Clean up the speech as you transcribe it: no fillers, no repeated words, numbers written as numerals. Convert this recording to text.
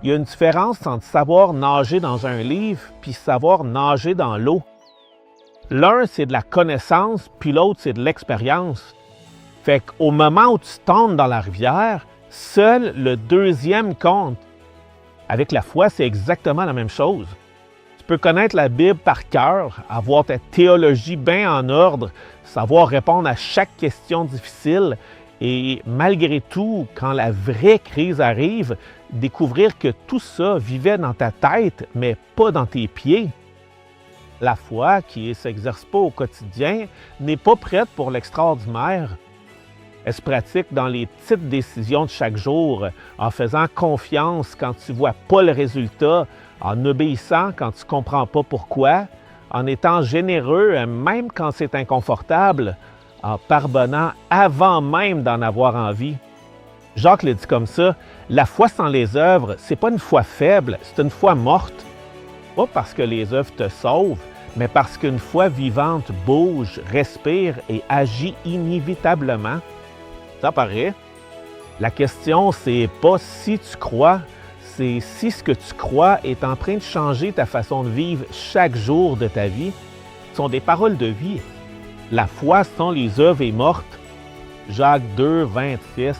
Il y a une différence entre savoir nager dans un livre puis savoir nager dans l'eau. L'un, c'est de la connaissance, puis l'autre, c'est de l'expérience. Fait qu'au moment où tu tombes dans la rivière, seul le deuxième compte. Avec la foi, c'est exactement la même chose. Tu peux connaître la Bible par cœur, avoir ta théologie bien en ordre, savoir répondre à chaque question difficile et malgré tout, quand la vraie crise arrive, découvrir que tout ça vivait dans ta tête, mais pas dans tes pieds. La foi, qui ne s'exerce pas au quotidien, n'est pas prête pour l'extraordinaire. Elle se pratique dans les petites décisions de chaque jour, en faisant confiance quand tu ne vois pas le résultat, en obéissant quand tu ne comprends pas pourquoi, en étant généreux même quand c'est inconfortable, en pardonnant avant même d'en avoir envie. Jacques le dit comme ça, la foi sans les œuvres, c'est pas une foi faible, c'est une foi morte. Pas parce que les œuvres te sauvent, mais parce qu'une foi vivante bouge, respire et agit inévitablement. Ça paraît. La question, c'est pas si tu crois, c'est si ce que tu crois est en train de changer ta façon de vivre chaque jour de ta vie. Ce sont des paroles de vie. La foi sans les œuvres est morte. Jacques 2, 26.